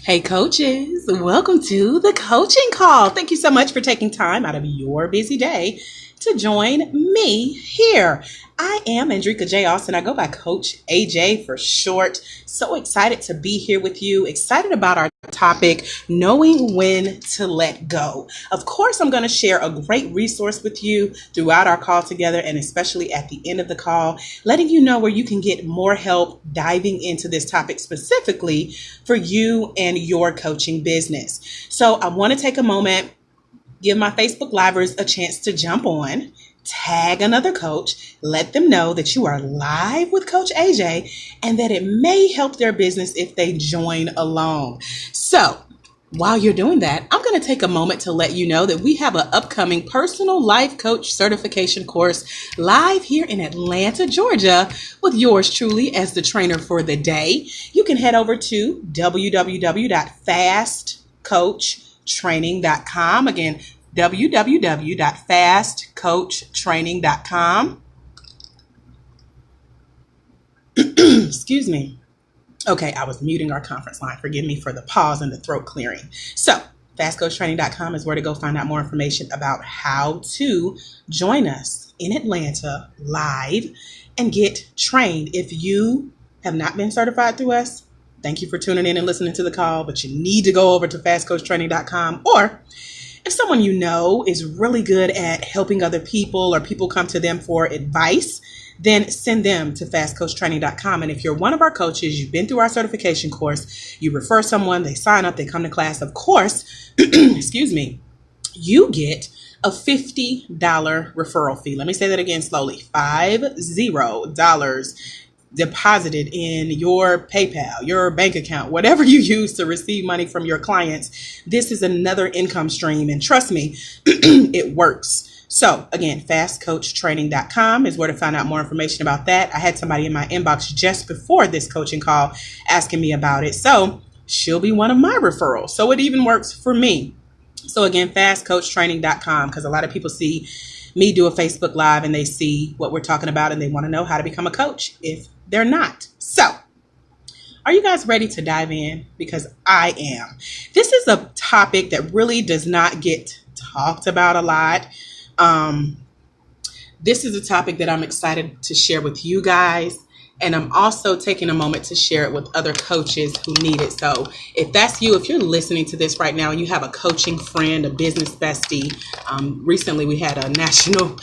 Hey coaches, welcome to the coaching call. Thank you so much for taking time out of your busy day to join me here. I am Andrika J. Austin. I go by Coach AJ for short. So excited to be here with you. Excited about our topic, knowing when to let go. Of course, I'm going to share a great resource with you throughout our call together, and especially at the end of the call, letting you know where you can get more help diving into this topic specifically for you and your coaching business. So I want to take a moment, give my Facebook Livers a chance to jump on, tag another coach, let them know that you are live with Coach AJ and that it may help their business if they join along. So while you're doing that, I'm going to take a moment to let you know that we have an upcoming personal life coach certification course live here in Atlanta, Georgia, with yours truly as the trainer for the day. You can head over to www.fastcoachtraining.com. Again, www.fastcoachtraining.com. Excuse me. Okay, I was muting our conference line. Forgive me for the pause and the throat clearing. So, fastcoachtraining.com is where to go find out more information about how to join us in Atlanta live and get trained. If you have not been certified through us, thank you for tuning in and listening to the call, but you need to go over to fastcoachtraining.com. Or if someone you know is really good at helping other people or people come to them for advice, then send them to fastcoachtraining.com. And if you're one of our coaches, you've been through our certification course, you refer someone, they sign up, they come to class, of course, excuse me, you get a $50 referral fee. Let me say that again slowly. $50 deposited in your PayPal, your bank account, whatever you use to receive money from your clients. This is another income stream. And trust me, it works. So again, fastcoachtraining.com is where to find out more information about that. I had somebody in my inbox just before this coaching call asking me about it. So she'll be one of my referrals. So it even works for me. So again, fastcoachtraining.com, because a lot of people see me do a Facebook Live and they see what we're talking about and they want to know how to become a coach if they're not. So are you guys ready to dive in? Because I am. This is a topic that really does not get talked about a lot. This is a topic that I'm excited to share with you guys. And I'm also taking a moment to share it with other coaches who need it. So if that's you, if you're listening to this right now and you have a coaching friend, a business bestie, recently we had a national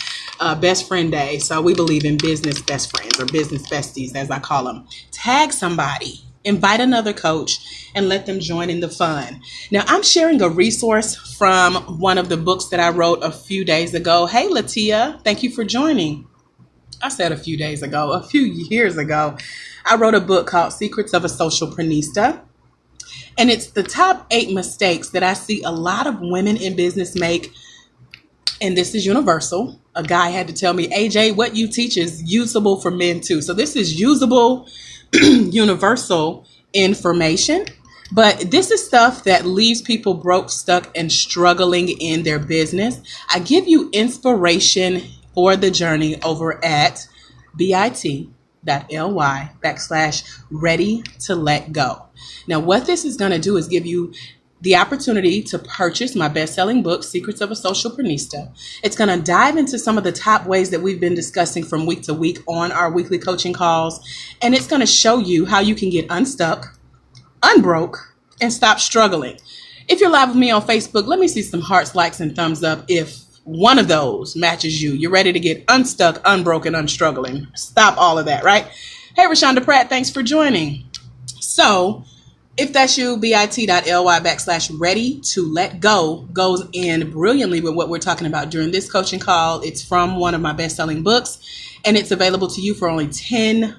best friend day. So we believe in business best friends or business besties, as I call them. Tag somebody, invite another coach, and let them join in the fun. Now, I'm sharing a resource from one of the books that I wrote a few days ago. Hey, Latia, thank you for joining. I said a few days ago, a few years ago, I wrote a book called Secrets of a Socialprenista. And it's the top 8 mistakes that I see a lot of women in business make. And this is universal. A guy had to tell me, AJ, what you teach is usable for men too. So this is usable, universal information. But this is stuff that leaves people broke, stuck, and struggling in their business. I give you inspiration for the journey over at bit.ly/ready to let go. Now, what this is going to do is give you the opportunity to purchase my best-selling book, Secrets of a Socialprenista. It's going to dive into some of the top ways that we've been discussing from week to week on our weekly coaching calls. And it's going to show you how you can get unstuck, unbroke, and stop struggling. If you're live with me on Facebook, let me see some hearts, likes, and thumbs up if one of those matches you. You're ready to get unstuck, unbroken, unstruggling. Stop all of that, right? Hey, Rashonda Pratt, thanks for joining. So if that's you, bit.ly/ready to let go goes in brilliantly with what we're talking about during this coaching call. It's from one of my best-selling books, and it's available to you for only $10.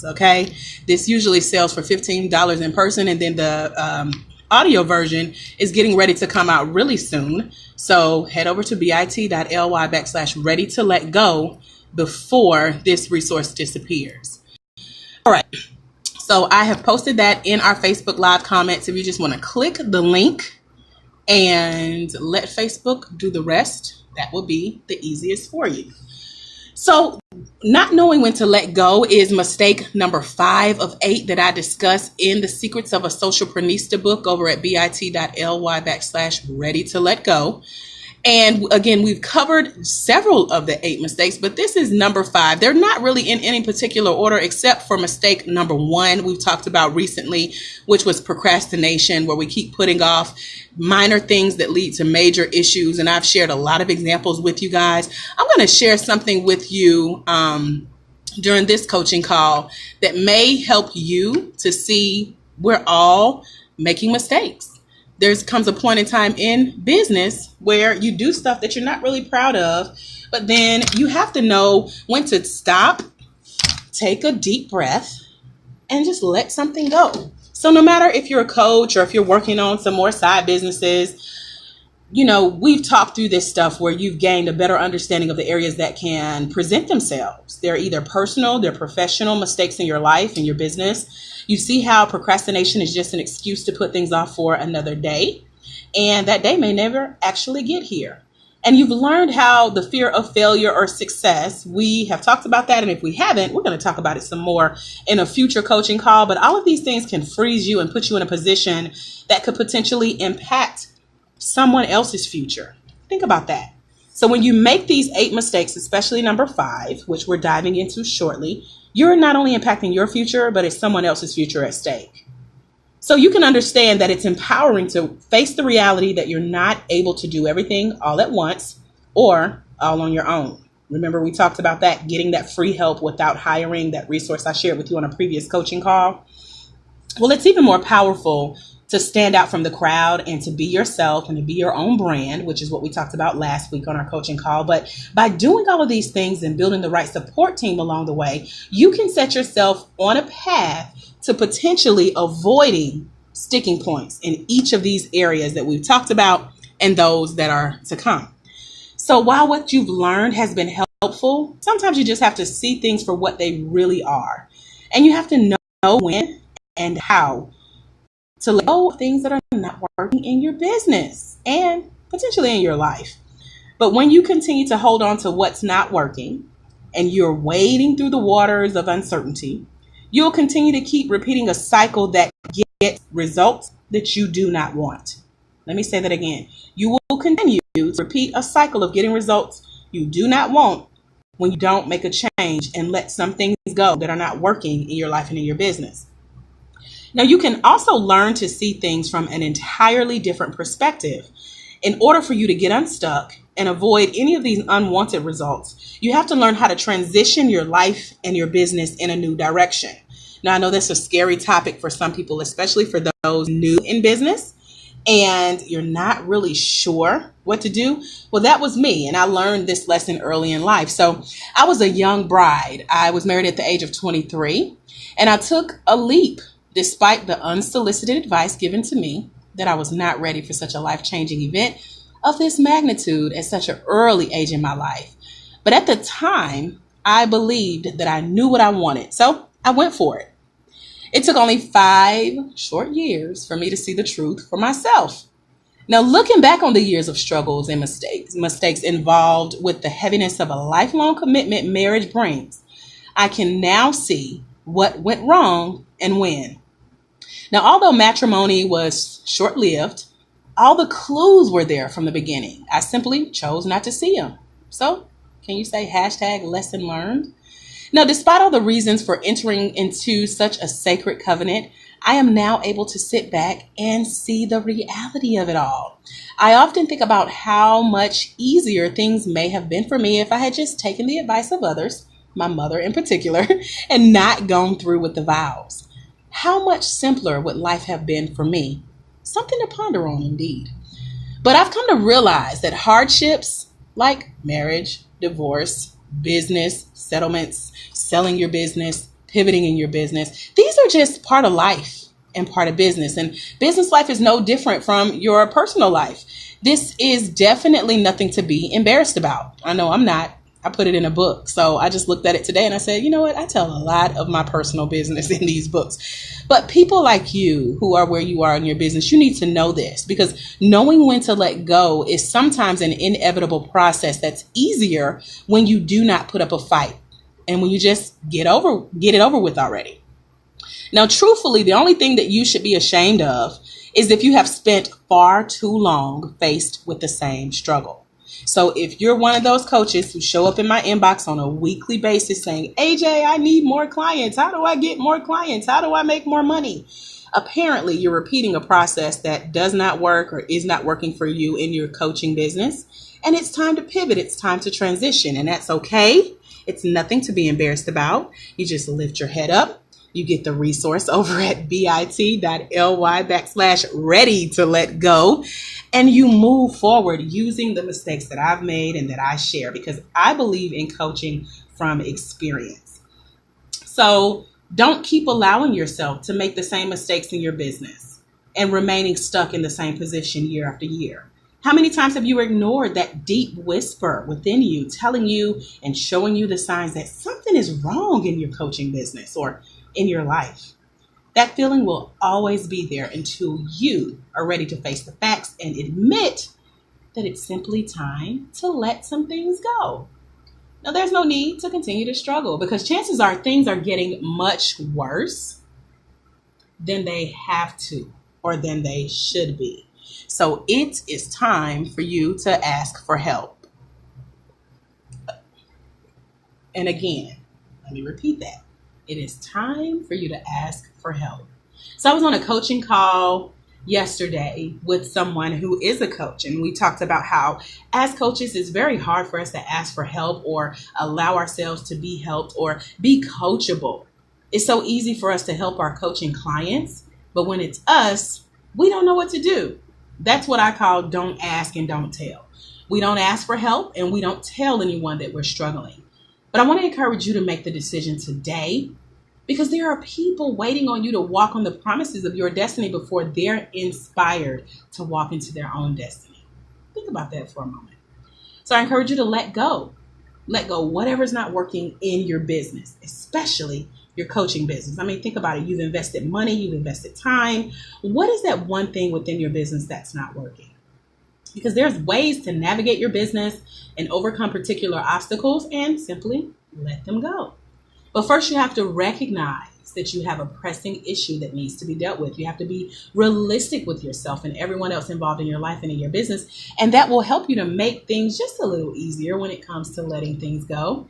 Okay, this usually sells for $15 in person, and then the audio version is getting ready to come out really soon. So head over to bit.ly/ready to let go before this resource disappears. All right. So I have posted that in our Facebook Live comments. If you just want to click the link and let Facebook do the rest, that will be the easiest for you. So not knowing when to let go is mistake number 5 of 8 that I discuss in the Secrets of a Socialprenista book over at bit.ly/ready to let go. And again, we've covered several of the 8 mistakes, but this is number 5. They're not really in any particular order except for mistake number 1 we've talked about recently, which was procrastination, where we keep putting off minor things that lead to major issues. And I've shared a lot of examples with you guys. I'm going to share something with you during this coaching call that may help you to see we're all making mistakes. There comes a point in time in business where you do stuff that you're not really proud of, but then you have to know when to stop, take a deep breath, and just let something go. So no matter if you're a coach or if you're working on some more side businesses, we've talked through this stuff where you've gained a better understanding of the areas that can present themselves. They're either personal, they're professional mistakes in your life, in your business. You see how procrastination is just an excuse to put things off for another day, and that day may never actually get here. And you've learned how the fear of failure or success, we have talked about that, and if we haven't, we're going to talk about it some more in a future coaching call, but all of these things can freeze you and put you in a position that could potentially impact someone else's future. Think about that. So when you make these 8 mistakes, especially number 5, which we're diving into shortly, you're not only impacting your future, but it's someone else's future at stake. So you can understand that it's empowering to face the reality that you're not able to do everything all at once or all on your own. Remember, we talked about that, getting that free help without hiring, that resource I shared with you on a previous coaching call. Well, it's even more powerful to stand out from the crowd and to be yourself and to be your own brand, which is what we talked about last week on our coaching call. But by doing all of these things and building the right support team along the way, you can set yourself on a path to potentially avoiding sticking points in each of these areas that we've talked about and those that are to come. So while what you've learned has been helpful, sometimes you just have to see things for what they really are. And you have to know when and how to let go of things that are not working in your business and potentially in your life. But when you continue to hold on to what's not working and you're wading through the waters of uncertainty, you'll continue to keep repeating a cycle that gets results that you do not want. Let me say that again. You will continue to repeat a cycle of getting results you do not want when you don't make a change and let some things go that are not working in your life and in your business. Now, you can also learn to see things from an entirely different perspective. In order for you to get unstuck and avoid any of these unwanted results, you have to learn how to transition your life and your business in a new direction. Now, I know that's a scary topic for some people, especially for those new in business, and you're not really sure what to do. Well, that was me, and I learned this lesson early in life. So I was a young bride. I was married at the age of 23, and I took a leap despite the unsolicited advice given to me that I was not ready for such a life-changing event of this magnitude at such an early age in my life. But at the time, I believed that I knew what I wanted, so I went for it. It took only 5 short years for me to see the truth for myself. Now, looking back on the years of struggles and mistakes involved with the heaviness of a lifelong commitment marriage brings, I can now see what went wrong and when. Now, although matrimony was short-lived, all the clues were there from the beginning. I simply chose not to see them. So, can you say #lesson learned? Now, despite all the reasons for entering into such a sacred covenant, I am now able to sit back and see the reality of it all. I often think about how much easier things may have been for me if I had just taken the advice of others, my mother in particular, and not gone through with the vows. How much simpler would life have been for me? Something to ponder on indeed. But I've come to realize that hardships like marriage, divorce, business, settlements, selling your business, pivoting in your business, these are just part of life and part of business. And business life is no different from your personal life. This is definitely nothing to be embarrassed about. I know I'm not. I put it in a book. So I just looked at it today and I said, you know what? I tell a lot of my personal business in these books. But people like you who are where you are in your business, you need to know this, because knowing when to let go is sometimes an inevitable process that's easier when you do not put up a fight and when you just get it over with already. Now, truthfully, the only thing that you should be ashamed of is if you have spent far too long faced with the same struggle. So if you're one of those coaches who show up in my inbox on a weekly basis saying, AJ, I need more clients. How do I get more clients? How do I make more money? Apparently, you're repeating a process that does not work or is not working for you in your coaching business. And it's time to pivot. It's time to transition. And that's okay. It's nothing to be embarrassed about. You just lift your head up. You get the resource over at bit.ly/ready to let go. And you move forward using the mistakes that I've made and that I share, because I believe in coaching from experience. So don't keep allowing yourself to make the same mistakes in your business and remaining stuck in the same position year after year. How many times have you ignored that deep whisper within you telling you and showing you the signs that something is wrong in your coaching business or in your life? That feeling will always be there until you are ready to face the facts and admit that it's simply time to let some things go. Now, there's no need to continue to struggle, because chances are things are getting much worse than they have to or than they should be. So it is time for you to ask for help. And again, let me repeat that. It is time for you to ask for help. So I was on a coaching call yesterday with someone who is a coach, and we talked about how as coaches, it's very hard for us to ask for help or allow ourselves to be helped or be coachable. It's so easy for us to help our coaching clients, but when it's us, we don't know what to do. That's what I call don't ask and don't tell. We don't ask for help and we don't tell anyone that we're struggling. But I want to encourage you to make the decision today, because there are people waiting on you to walk on the promises of your destiny before they're inspired to walk into their own destiny. Think about that for a moment. So I encourage you to let go. Let go whatever's not working in your business, especially your coaching business. I mean, think about it. You've invested money, you've invested time. What is that one thing within your business that's not working? Because there's ways to navigate your business and overcome particular obstacles and simply let them go. But first, you have to recognize that you have a pressing issue that needs to be dealt with. You have to be realistic with yourself and everyone else involved in your life and in your business. And that will help you to make things just a little easier when it comes to letting things go.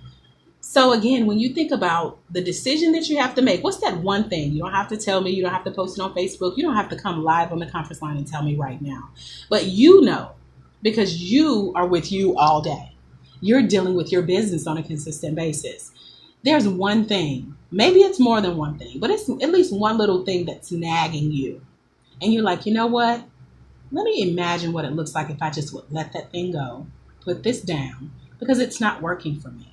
So again, when you think about the decision that you have to make, what's that one thing? You don't have to tell me. You don't have to post it on Facebook. You don't have to come live on the conference line and tell me right now. But you know, because you are with you all day. You're dealing with your business on a consistent basis. There's one thing, maybe it's more than one thing, but it's at least one little thing that's nagging you. And you're like, you know what? Let me imagine what it looks like if I just would let that thing go, put this down, because it's not working for me.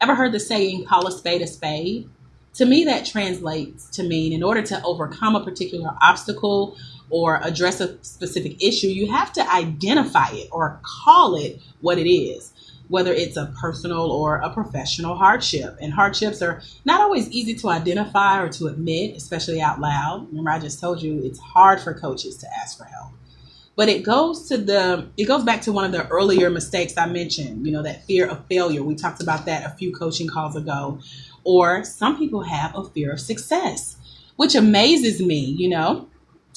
Ever heard the saying, call a spade a spade? To me, that translates to mean in order to overcome a particular obstacle or address a specific issue, you have to identify it or call it what it is, whether it's a personal or a professional hardship. And hardships are not always easy to identify or to admit, especially out loud. Remember, I just told you it's hard for coaches to ask for help. But it goes back to one of the earlier mistakes I mentioned, that fear of failure. We talked about that a few coaching calls ago. Or some people have a fear of success, which amazes me,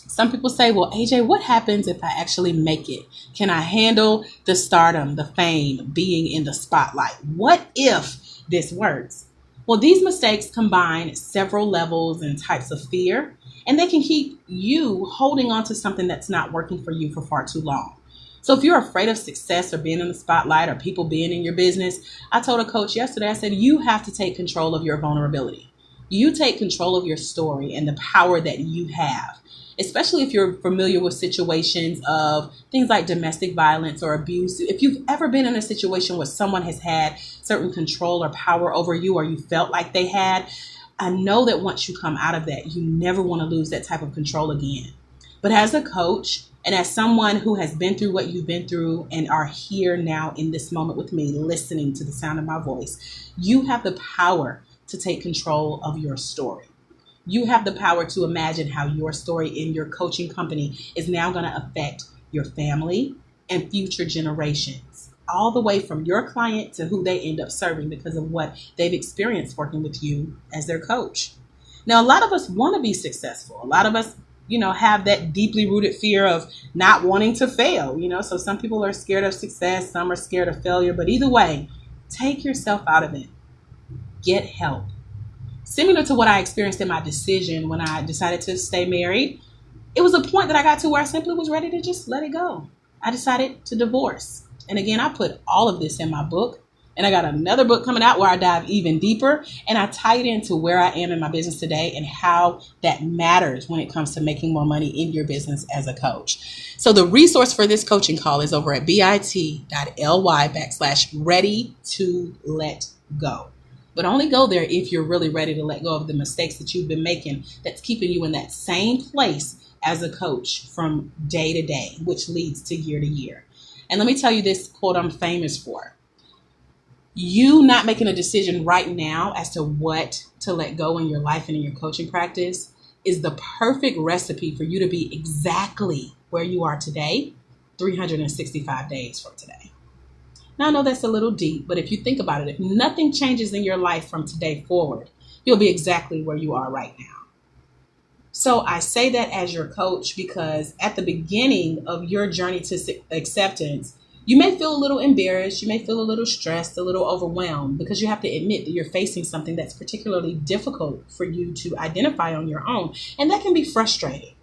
Some people say, well, AJ, what happens if I actually make it? Can I handle the stardom, the fame, being in the spotlight? What if this works? Well, these mistakes combine several levels and types of fear, and they can keep you holding on to something that's not working for you for far too long. So if you're afraid of success or being in the spotlight or people being in your business, I told a coach yesterday, I said, you have to take control of your vulnerability. You take control of your story and the power that you have, especially if you're familiar with situations of things like domestic violence or abuse. If you've ever been in a situation where someone has had certain control or power over you, or you felt like they had, I know that once you come out of that, you never want to lose that type of control again. But as a coach, And as someone who has been through what you've been through and are here now in this moment with me, listening to the sound of my voice, you have the power to take control of your story. You have the power to imagine how your story in your coaching company is now going to affect your family and future generations, all the way from your client to who they end up serving because of what they've experienced working with you as their coach. Now, a lot of us want to be successful. A lot of us, have that deeply rooted fear of not wanting to fail, so some people are scared of success, some are scared of failure, but either way, take yourself out of it. Get help. Similar to what I experienced in my decision when I decided to stay married, it was a point that I got to where I simply was ready to just let it go. I decided to divorce. And again, I put all of this in my book. And I got another book coming out where I dive even deeper. And I tie it into where I am in my business today and how that matters when it comes to making more money in your business as a coach. So the resource for this coaching call is over at bit.ly/ready to let go. But only go there if you're really ready to let go of the mistakes that you've been making that's keeping you in that same place as a coach from day to day, which leads to year. And let me tell you this quote I'm famous for. You not making a decision right now as to what to let go in your life and in your coaching practice is the perfect recipe for you to be exactly where you are today, 365 days from today. Now, I know that's a little deep, but if you think about it, if nothing changes in your life from today forward, you'll be exactly where you are right now. So I say that as your coach because at the beginning of your journey to acceptance, you may feel a little embarrassed, you may feel a little stressed, a little overwhelmed because you have to admit that you're facing something that's particularly difficult for you to identify on your own. And that can be frustrating.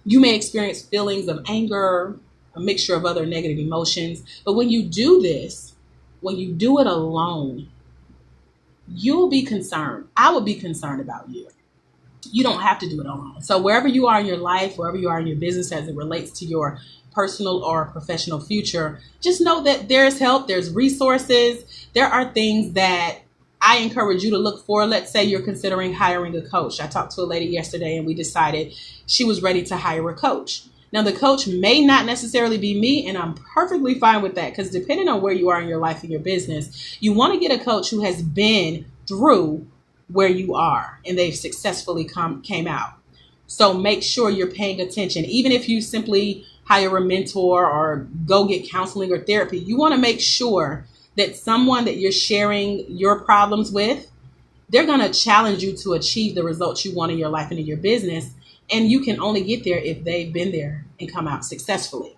You may experience feelings of anger, a mixture of other negative emotions. But when you do this, when you do it alone, you'll be concerned. I would be concerned about you. You don't have to do it alone. So wherever you are in your life, wherever you are in your business as it relates to your personal or professional future, just know that there's help, there's resources, there are things that I encourage you to look for. Let's say you're considering hiring a coach. I talked to a lady yesterday and we decided she was ready to hire a coach. Now, the coach may not necessarily be me, and I'm perfectly fine with that because depending on where you are in your life and your business, you want to get a coach who has been through where you are and they've successfully came out. So make sure you're paying attention. Even if you simply hire a mentor or go get counseling or therapy, you want to make sure that someone that you're sharing your problems with, they're going to challenge you to achieve the results you want in your life and in your business. And you can only get there if they've been there and come out successfully.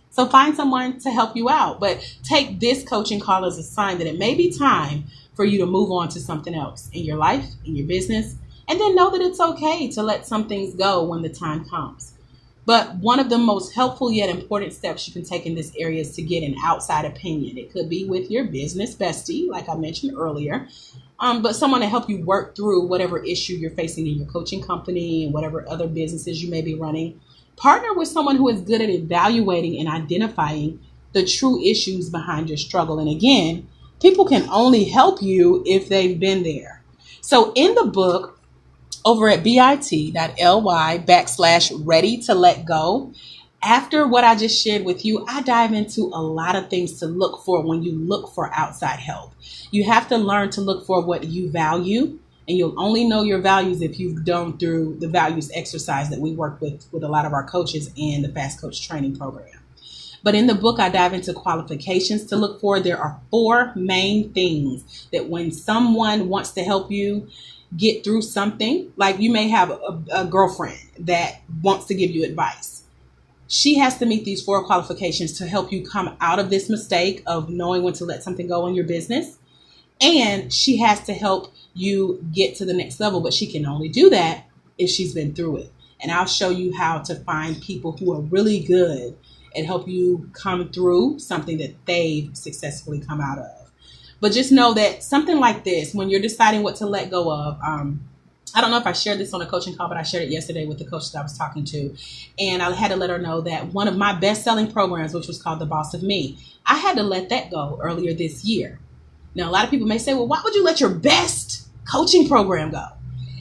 So find someone to help you out, but take this coaching call as a sign that it may be time for you to move on to something else in your life, in your business, and then know that it's okay to let some things go when the time comes. But one of the most helpful yet important steps you can take in this area is to get an outside opinion. It could be with your business bestie, like I mentioned earlier, but someone to help you work through whatever issue you're facing in your coaching company and whatever other businesses you may be running. Partner with someone who is good at evaluating and identifying the true issues behind your struggle. And again, people can only help you if they've been there. So in the book, over at bit.ly/ready to let go. After what I just shared with you, I dive into a lot of things to look for when you look for outside help. You have to learn to look for what you value, and you'll only know your values if you've gone through the values exercise that we work with a lot of our coaches in the Fast Coach Training Program. But in the book, I dive into qualifications to look for. There are 4 main things that when someone wants to help you get through something, like you may have a girlfriend that wants to give you advice. She has to meet these 4 qualifications to help you come out of this mistake of knowing when to let something go in your business. And she has to help you get to the next level, but she can only do that if she's been through it. And I'll show you how to find people who are really good and help you come through something that they've successfully come out of. But just know that something like this, when you're deciding what to let go of, I don't know if I shared this on a coaching call, but I shared it yesterday with the coach that I was talking to. And I had to let her know that one of my best-selling programs, which was called The Boss of Me, I had to let that go earlier this year. Now, a lot of people may say, well, why would you let your best coaching program go?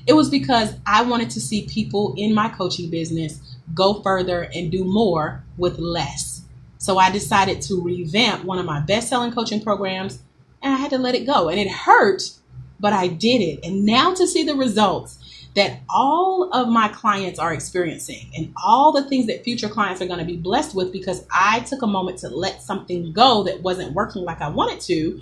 It was because I wanted to see people in my coaching business go further and do more with less. So I decided to revamp one of my best-selling coaching programs, and I had to let it go. And it hurt, but I did it. And now to see the results that all of my clients are experiencing and all the things that future clients are going to be blessed with because I took a moment to let something go that wasn't working like I wanted to,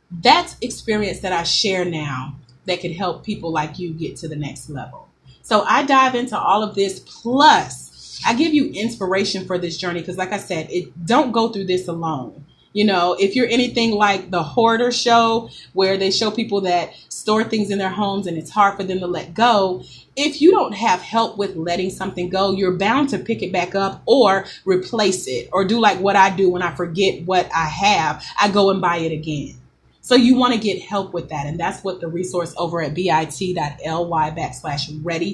that's experience that I share now that could help people like you get to the next level. So I dive into all of this, plus I give you inspiration for this journey because like I said, don't go through this alone. You know, if you're anything like the Hoarder show where they show people that store things in their homes and it's hard for them to let go, if you don't have help with letting something go, you're bound to pick it back up or replace it or do like what I do when I forget what I have, I go and buy it again. So you want to get help with that. And that's what the resource over at bit.ly/ready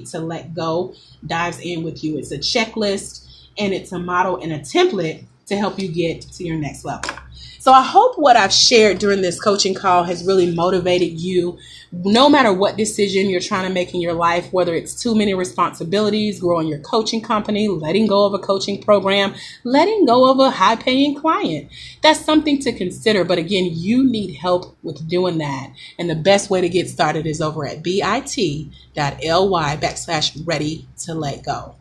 to let go dives in with you. It's a checklist and it's a model and a template to help you get to your next level. So I hope what I've shared during this coaching call has really motivated you, no matter what decision you're trying to make in your life, whether it's too many responsibilities, growing your coaching company, letting go of a coaching program, letting go of a high-paying client. That's something to consider. But again, you need help with doing that. And the best way to get started is over at bit.ly/ready to let go.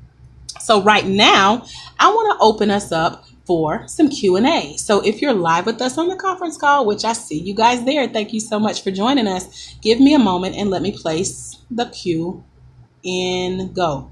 So right now, I want to open us up for some Q&A. So if you're live with us on the conference call, which I see you guys there, thank you so much for joining us. Give me a moment and let me place the Q in go.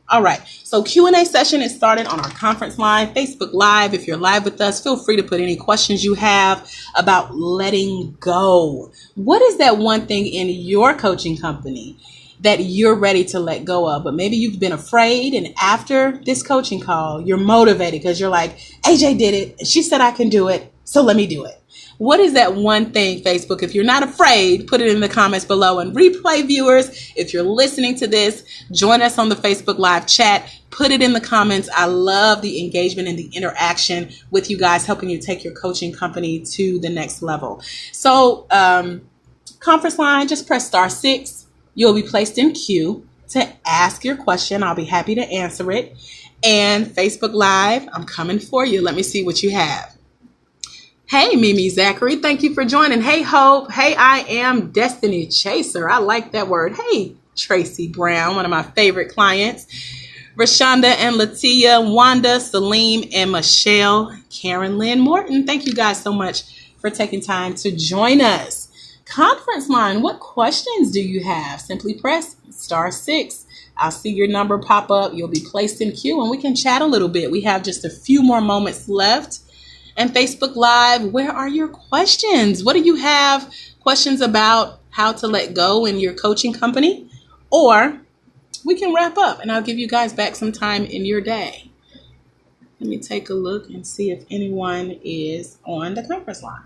All right, so Q&A session is started on our conference line, Facebook Live. If you're live with us, feel free to put any questions you have about letting go. What is that one thing in your coaching company that you're ready to let go of, but maybe you've been afraid, and after this coaching call, you're motivated because you're like, AJ did it, and she said I can do it, so let me do it. What is that one thing, Facebook? If you're not afraid, put it in the comments below. And replay viewers, if you're listening to this, join us on the Facebook Live chat. Put it in the comments. I love the engagement and the interaction with you guys, helping you take your coaching company to the next level. So conference line, just press *6. You'll be placed in queue to ask your question. I'll be happy to answer it. And Facebook Live, I'm coming for you. Let me see what you have. Hey, Mimi Zachary, thank you for joining. Hey, Hope. Hey, I am Destiny Chaser. I like that word. Hey, Tracy Brown, one of my favorite clients. Rashonda and Latia, Wanda, Salim, and Michelle, Karen Lynn Morton. Thank you guys so much for taking time to join us. Conference line, what questions do you have? Simply press *6. I'll see your number pop up. You'll be placed in queue and we can chat a little bit. We have just a few more moments left. And Facebook Live, where are your questions? What do you have? Questions about how to let go in your coaching company? Or we can wrap up and I'll give you guys back some time in your day. Let me take a look and see if anyone is on the conference line.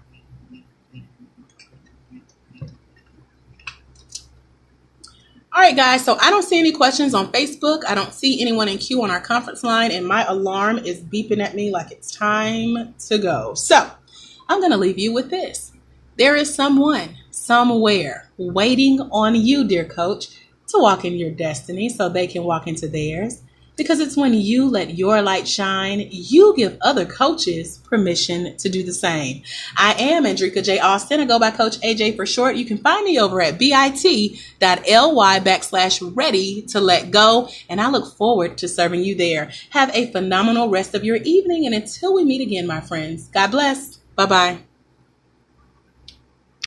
All right, guys, so I don't see any questions on Facebook. I don't see anyone in queue on our conference line, and my alarm is beeping at me like it's time to go. So I'm going to leave you with this. There is someone, somewhere, waiting on you, dear coach, to walk in your destiny so they can walk into theirs. Because it's when you let your light shine, you give other coaches permission to do the same. I am Andrika J. Austin. I go by Coach AJ for short. You can find me over at bit.ly/ready to let go. And I look forward to serving you there. Have a phenomenal rest of your evening. And until we meet again, my friends, God bless. Bye-bye.